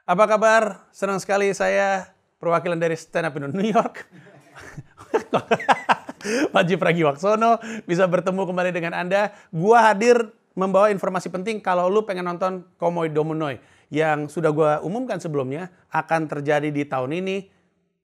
Apa kabar? Senang sekali saya perwakilan dari Stand Up Indo New York. Wajib Pragiwaksono bisa bertemu kembali dengan Anda. Gua hadir membawa informasi penting kalau lu pengen nonton Komoi Domonoi yang sudah gua umumkan sebelumnya akan terjadi di tahun ini.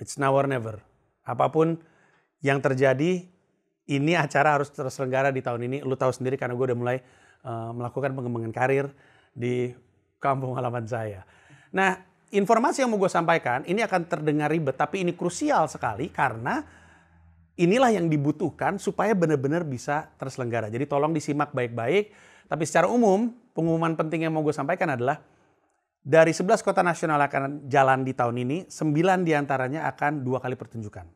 It's now or never. Apapun yang terjadi, ini acara harus terselenggara di tahun ini. Lu tahu sendiri karena gue udah mulai melakukan pengembangan karir di kampung halaman saya. Nah, informasi yang mau gue sampaikan ini akan terdengar ribet, tapi ini krusial sekali karena inilah yang dibutuhkan supaya benar-benar bisa terselenggara. Jadi tolong disimak baik-baik. Tapi secara umum, pengumuman penting yang mau gue sampaikan adalah dari 11 kota nasional akan jalan di tahun ini, 9 diantaranya akan 2 kali pertunjukan.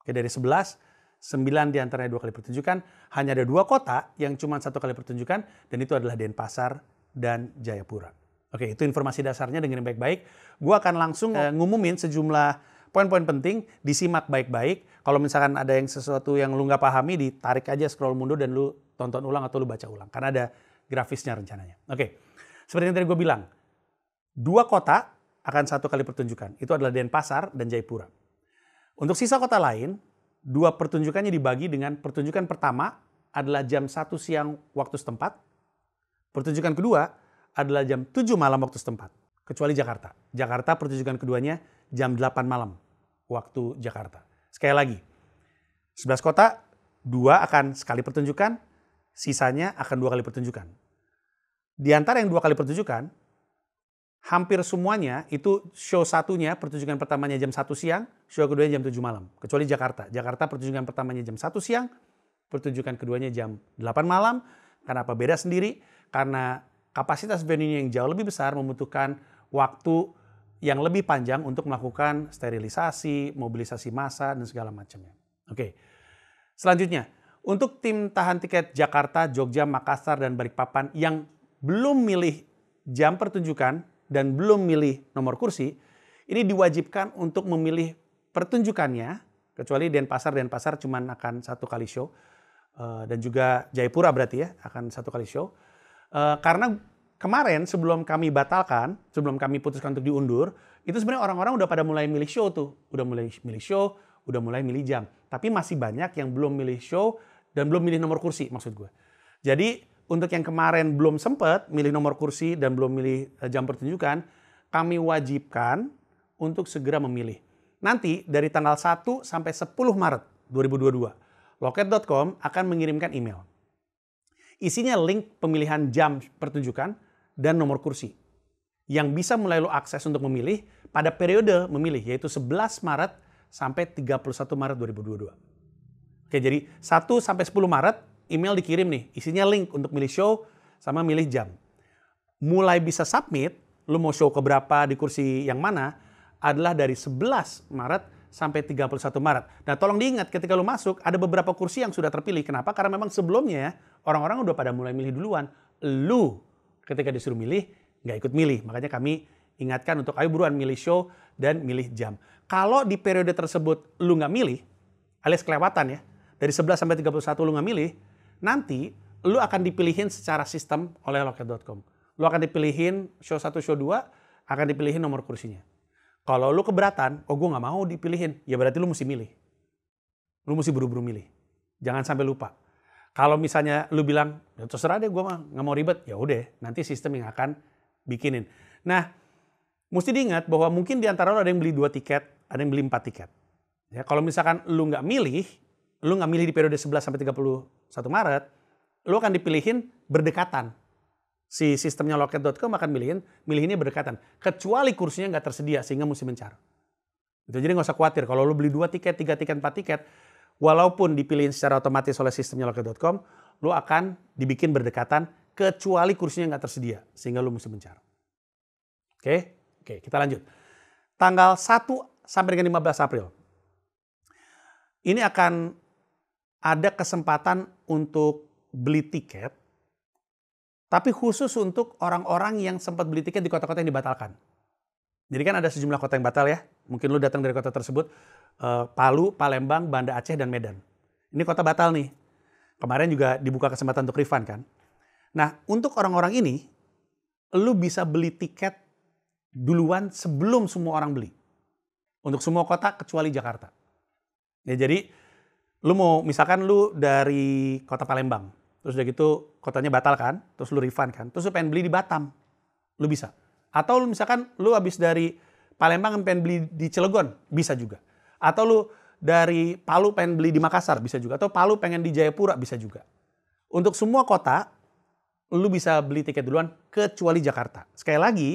Oke, dari 11, 9 diantaranya 2 kali pertunjukan. Hanya ada 2 kota yang cuma 1 kali pertunjukan, dan itu adalah Denpasar dan Jayapura. Oke, itu informasi dasarnya, dengerin baik-baik. Gue akan langsung ngumumin sejumlah poin-poin penting, disimak baik-baik. Kalau misalkan ada yang sesuatu yang lu nggak pahami, ditarik aja scroll mundur dan lu tonton ulang atau lu baca ulang. Karena ada grafisnya rencananya. Oke, seperti yang tadi gue bilang, 2 kota akan 1 kali pertunjukan. Itu adalah Denpasar dan Jayapura. Untuk sisa kota lain, 2 pertunjukannya dibagi dengan pertunjukan pertama adalah jam 1 siang waktu setempat. Pertunjukan kedua adalah jam 7 malam waktu setempat. Kecuali Jakarta. Jakarta pertunjukan keduanya jam 8 malam waktu Jakarta. Sekali lagi, 11 kota, 2 akan sekali pertunjukan, sisanya akan 2 kali pertunjukan. Di antara yang 2 kali pertunjukan, hampir semuanya itu show satunya, pertunjukan pertamanya jam 1 siang, show keduanya jam 7 malam. Kecuali Jakarta. Jakarta pertunjukan pertamanya jam 1 siang, pertunjukan keduanya jam 8 malam. Kenapa beda sendiri? Karena kapasitas venue yang jauh lebih besar membutuhkan waktu yang lebih panjang untuk melakukan sterilisasi, mobilisasi massa, dan segala macamnya. Oke, selanjutnya, untuk tim tahan tiket Jakarta, Jogja, Makassar, dan Balikpapan yang belum milih jam pertunjukan dan belum milih nomor kursi, ini diwajibkan untuk memilih pertunjukannya, kecuali Denpasar cuma akan 1 kali show, dan juga Jayapura berarti ya, akan 1 kali show. Karena kemarin sebelum kami batalkan, sebelum kami putuskan untuk diundur, itu sebenarnya orang-orang udah pada mulai milih show tuh. Udah mulai milih show, udah mulai milih jam. Tapi masih banyak yang belum milih show dan belum milih nomor kursi maksud gue. Jadi untuk yang kemarin belum sempat milih nomor kursi dan belum milih jam pertunjukan, kami wajibkan untuk segera memilih. Nanti dari tanggal 1 sampai 10 Maret 2022, Loket.com akan mengirimkan email. Isinya link pemilihan jam pertunjukan dan nomor kursi yang bisa mulai lo akses untuk memilih pada periode memilih, yaitu 11 Maret sampai 31 Maret 2022. Oke, jadi 1 sampai 10 Maret email dikirim nih, isinya link untuk milih show sama milih jam. Mulai bisa submit, lo mau show ke berapa di kursi yang mana, adalah dari 11 Maret sampai 31 Maret. Nah, tolong diingat ketika lu masuk ada beberapa kursi yang sudah terpilih. Kenapa? Karena memang sebelumnya orang-orang udah pada mulai milih duluan. Lu ketika disuruh milih nggak ikut milih. Makanya kami ingatkan untuk ayo buruan milih show dan milih jam. Kalau di periode tersebut lu nggak milih, alias kelewatan ya, dari 11 sampai 31 lu nggak milih, nanti lu akan dipilihin secara sistem oleh Loket.com. Lu akan dipilihin show 1, show 2, akan dipilihin nomor kursinya. Kalau lu keberatan, oh gue gak mau dipilihin, ya berarti lu mesti milih. Lu mesti buru-buru milih. Jangan sampai lupa. Kalau misalnya lu bilang, ya terserah deh gue mah gak mau ribet, ya udah nanti sistem yang akan bikinin. Nah, mesti diingat bahwa mungkin di antara lu ada yang beli 2 tiket, ada yang beli 4 tiket. Ya, kalau misalkan lu gak milih di periode 11 sampai 31 Maret, lu akan dipilihin berdekatan. Si sistemnya Loket.com akan milihinnya berdekatan. Kecuali kursinya nggak tersedia sehingga mesti mencar. Itu jadi nggak usah khawatir. Kalau lo beli 2 tiket, 3 tiket, 4 tiket, walaupun dipilihin secara otomatis oleh sistemnya Loket.com, lo akan dibikin berdekatan kecuali kursinya nggak tersedia sehingga lo mesti mencar. Oke, kita lanjut. Tanggal 1 sampai dengan 15 April. Ini akan ada kesempatan untuk beli tiket, tapi khusus untuk orang-orang yang sempat beli tiket di kota-kota yang dibatalkan. Jadi kan ada sejumlah kota yang batal ya. Mungkin lu datang dari kota tersebut. Palu, Palembang, Banda Aceh, dan Medan. Ini kota batal nih. Kemarin juga dibuka kesempatan untuk refund kan. Nah, untuk orang-orang ini, lu bisa beli tiket duluan sebelum semua orang beli. Untuk semua kota kecuali Jakarta. Ya, jadi misalkan lu dari kota Palembang, terus udah gitu kotanya batal kan, terus lu refund kan, terus lu pengen beli di Batam, lu bisa. Atau misalkan lu habis dari Palembang pengen beli di Cilegon, bisa juga. Atau lu dari Palu pengen beli di Makassar, bisa juga. Atau Palu pengen di Jayapura, bisa juga. Untuk semua kota, lu bisa beli tiket duluan kecuali Jakarta. Sekali lagi,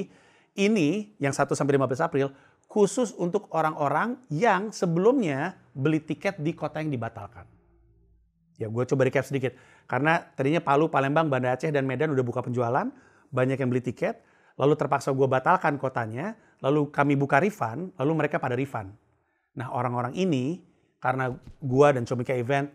ini yang 1 sampai 15 April khusus untuk orang-orang yang sebelumnya beli tiket di kota yang dibatalkan. Ya, gue coba recap sedikit. Karena tadinya Palu, Palembang, Banda Aceh, dan Medan udah buka penjualan, banyak yang beli tiket, lalu terpaksa gue batalkan kotanya, lalu kami buka refund, lalu mereka pada refund. Nah, orang-orang ini, karena gue dan Comika Event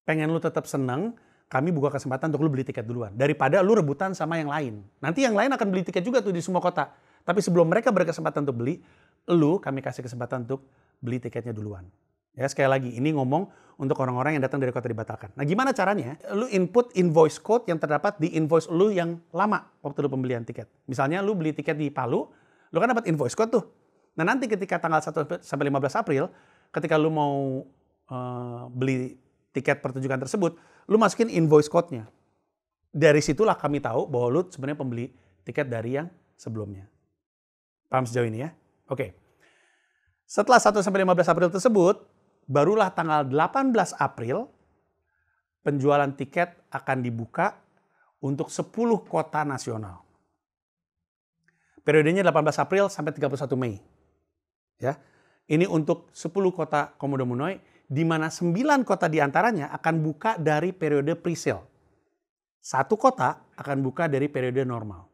pengen lu tetap seneng, kami buka kesempatan untuk lu beli tiket duluan. Daripada lu rebutan sama yang lain. Nanti yang lain akan beli tiket juga tuh di semua kota. Tapi sebelum mereka berkesempatan untuk beli, kami kasih kesempatan untuk beli tiketnya duluan. Ya, sekali lagi, ini ngomong untuk orang-orang yang datang dari kota dibatalkan. Nah, gimana caranya? Lu input invoice code yang terdapat di invoice lu yang lama waktu lu pembelian tiket. Misalnya lu beli tiket di Palu, lu kan dapat invoice code tuh. Nah, nanti ketika tanggal 1 sampai 15 April, ketika lu mau beli tiket pertunjukan tersebut, lu masukin invoice code-nya. Dari situlah kami tahu bahwa lu sebenarnya pembeli tiket dari yang sebelumnya. Paham sejauh ini ya? Oke. Setelah 1 sampai 15 April tersebut, barulah tanggal 18 April penjualan tiket akan dibuka untuk 10 kota nasional. Periodenya 18 April sampai 31 Mei. Ya. Ini untuk 10 kota Komodo Munoi, di mana 9 kota diantaranya akan buka dari periode pre-sale. 1 kota akan buka dari periode normal.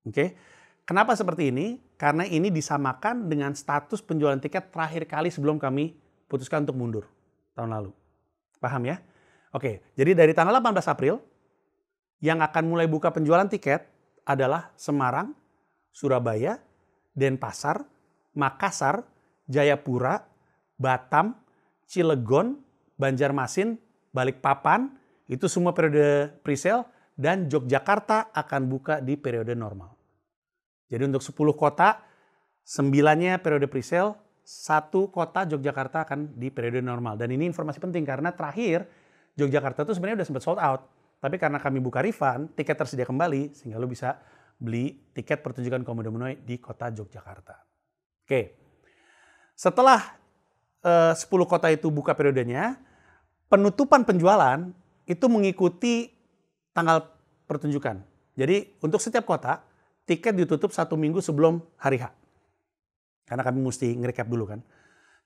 Oke. Kenapa seperti ini? Karena ini disamakan dengan status penjualan tiket terakhir kali sebelum kami putuskan untuk mundur tahun lalu. Paham ya? Oke, jadi dari tanggal 18 April, yang akan mulai buka penjualan tiket adalah Semarang, Surabaya, Denpasar, Makassar, Jayapura, Batam, Cilegon, Banjarmasin, Balikpapan, itu semua periode pre-sale, dan Yogyakarta akan buka di periode normal. Jadi untuk 10 kota, 9-nya periode pre-sale, 1 kota Yogyakarta akan di periode normal. Dan ini informasi penting karena terakhir Yogyakarta itu sebenarnya udah sempat sold out. Tapi karena kami buka refund, tiket tersedia kembali sehingga lo bisa beli tiket pertunjukan Komodo Munoi di kota Yogyakarta. Oke, setelah 10 kota itu buka periodenya, penutupan penjualan itu mengikuti tanggal pertunjukan. Jadi untuk setiap kota, tiket ditutup 1 minggu sebelum hari H. Karena kami mesti nge-recap dulu kan.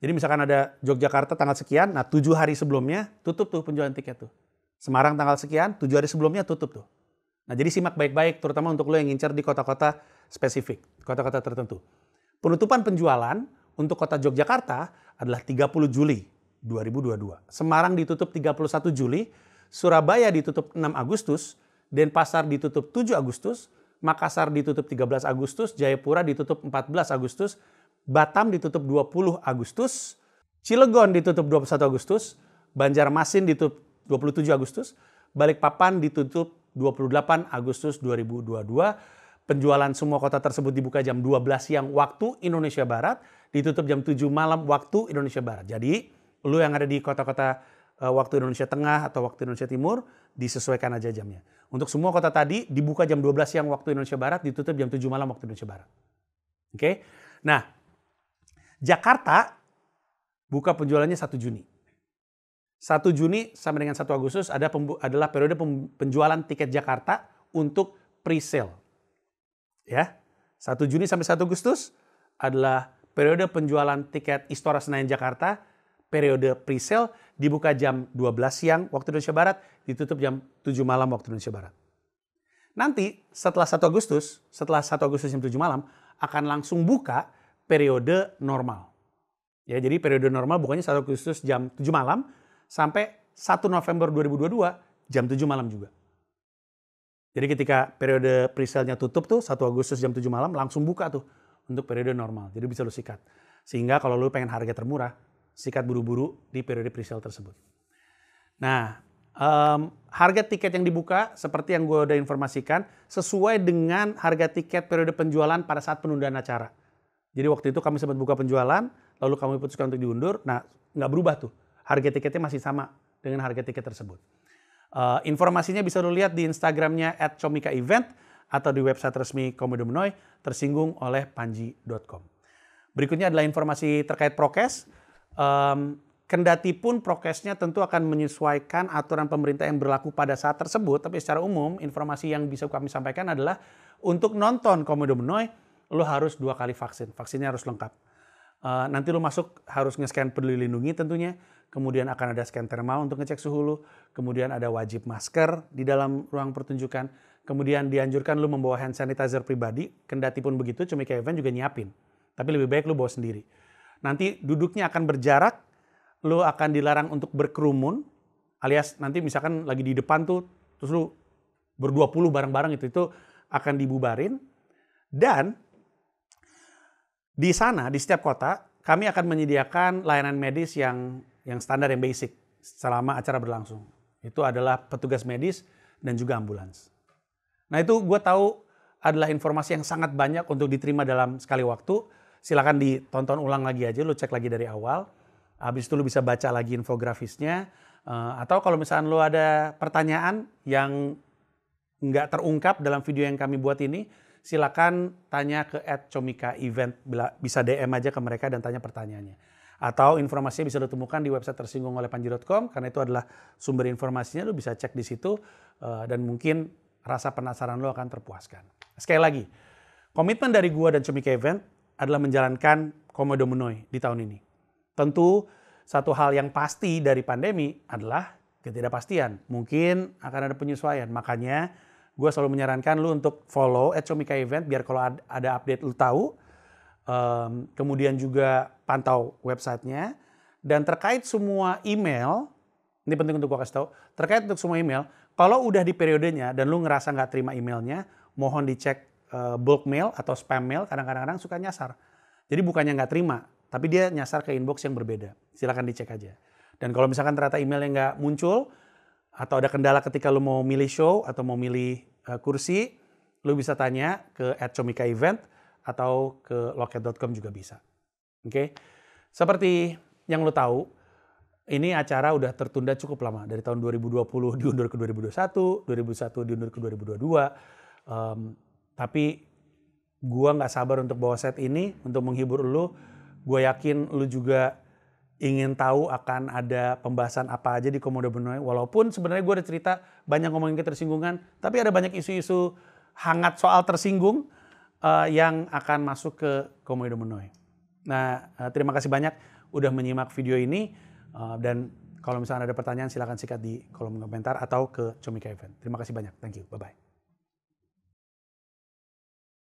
Jadi misalkan ada Yogyakarta tanggal sekian, nah 7 hari sebelumnya tutup tuh penjualan tiket tuh. Semarang tanggal sekian, 7 hari sebelumnya tutup tuh. Nah jadi simak baik-baik, terutama untuk lo yang ngincar di kota-kota spesifik, kota-kota tertentu. Penutupan penjualan untuk kota Yogyakarta adalah 30 Juli 2022. Semarang ditutup 31 Juli, Surabaya ditutup 6 Agustus, Denpasar ditutup 7 Agustus, Makassar ditutup 13 Agustus, Jayapura ditutup 14 Agustus, Batam ditutup 20 Agustus, Cilegon ditutup 21 Agustus, Banjarmasin ditutup 27 Agustus, Balikpapan ditutup 28 Agustus 2022. Penjualan semua kota tersebut dibuka jam 12 siang waktu Indonesia Barat, ditutup jam 7 malam waktu Indonesia Barat. Jadi, lu yang ada di kota-kota waktu Indonesia Tengah atau waktu Indonesia Timur, disesuaikan aja jamnya. Untuk semua kota tadi dibuka jam 12 siang waktu Indonesia Barat, ditutup jam 7 malam waktu Indonesia Barat. Oke. Nah, Jakarta buka penjualannya 1 Juni. 1 Juni sampai dengan 1 Agustus adalah periode penjualan tiket Jakarta untuk pre-sale. Ya. 1 Juni sampai 1 Agustus adalah periode penjualan tiket Istora Senayan Jakarta. Periode pre-sale dibuka jam 12 siang waktu Indonesia Barat, ditutup jam 7 malam waktu Indonesia Barat. Nanti setelah 1 Agustus jam 7 malam, akan langsung buka periode normal. Ya, jadi periode normal bukanya 1 Agustus jam 7 malam sampai 1 November 2022 jam 7 malam juga. Jadi ketika periode pre-sale-nya tutup tuh 1 Agustus jam 7 malam langsung buka tuh untuk periode normal. Jadi bisa lu sikat. Sehingga kalau lu pengen harga termurah, sikat buru-buru di periode pre-sale tersebut. Nah, Harga tiket yang dibuka seperti yang gue udah informasikan sesuai dengan harga tiket periode penjualan pada saat penundaan acara. Jadi waktu itu kami sempat buka penjualan, lalu kami putuskan untuk diundur. Nah, nggak berubah tuh. Harga tiketnya masih sama dengan harga tiket tersebut. Informasinya bisa lu lihat di Instagramnya @comikaevent atau di website resmi Komodo Menoi tersinggung oleh panji.com. Berikutnya adalah informasi terkait prokes. Kendati pun prokesnya tentu akan menyesuaikan aturan pemerintah yang berlaku pada saat tersebut, tapi secara umum informasi yang bisa kami sampaikan adalah untuk nonton Komodo Menoi, lo harus 2 kali vaksin. Vaksinnya harus lengkap. Nanti lo masuk harus nge-scan Peduli Lindungi tentunya, kemudian akan ada scan thermal untuk ngecek suhu lo, kemudian ada wajib masker di dalam ruang pertunjukan, kemudian dianjurkan lo membawa hand sanitizer pribadi, kendati pun begitu Comika Event juga nyiapin, tapi lebih baik lo bawa sendiri. Nanti duduknya akan berjarak, lu akan dilarang untuk berkerumun, alias nanti misalkan lagi di depan tuh, terus lu ber-20 bareng-bareng itu akan dibubarin. Dan di sana, di setiap kota, kami akan menyediakan layanan medis yang standar, yang basic selama acara berlangsung. Itu adalah petugas medis dan juga ambulans. Nah itu gue tahu adalah informasi yang sangat banyak untuk diterima dalam sekali waktu. Silakan ditonton ulang lagi aja, lu cek lagi dari awal. Habis itu lu bisa baca lagi infografisnya. Atau kalau misalnya lu ada pertanyaan yang nggak terungkap dalam video yang kami buat ini, silakan tanya ke @comikaevent. Bisa DM aja ke mereka dan tanya pertanyaannya. Atau informasinya bisa lu temukan di website tersinggung oleh panji.com, karena itu adalah sumber informasinya, lu bisa cek di situ. Dan mungkin rasa penasaran lu akan terpuaskan. Sekali lagi, komitmen dari gua dan Comika Event adalah menjalankan Komodo Menoi di tahun ini. Tentu satu hal yang pasti dari pandemi adalah ketidakpastian. Mungkin akan ada penyesuaian. Makanya gue selalu menyarankan lu untuk follow @comikaevent biar kalau ada update lu tahu. Kemudian juga pantau websitenya. Dan terkait semua email, ini penting untuk gue kasih tahu. Terkait untuk semua email, kalau udah di periodenya dan lu ngerasa nggak terima emailnya, mohon dicek bulk mail atau spam mail. Kadang-kadang suka nyasar. Jadi bukannya nggak terima, tapi dia nyasar ke inbox yang berbeda. Silakan dicek aja. Dan kalau misalkan ternyata emailnya nggak muncul, atau ada kendala ketika lu mau milih show atau mau milih kursi, lu bisa tanya ke @comikaevent atau ke loket.com juga bisa. Oke? Seperti yang lu tahu, ini acara udah tertunda cukup lama. Dari tahun 2020 diundur ke 2021, 2021 diundur ke 2022. Tapi gua nggak sabar untuk bawa set ini untuk menghibur lu. Gue yakin lu juga ingin tahu akan ada pembahasan apa aja di Komodo Menoi. Walaupun sebenarnya gue ada cerita banyak ngomongin ketersinggungan, tapi ada banyak isu-isu hangat soal tersinggung yang akan masuk ke Komodo Menoi. Nah, terima kasih banyak udah menyimak video ini. Dan kalau misalnya ada pertanyaan silakan sikat di kolom komentar atau ke Comika Event. Terima kasih banyak. Thank you. Bye-bye.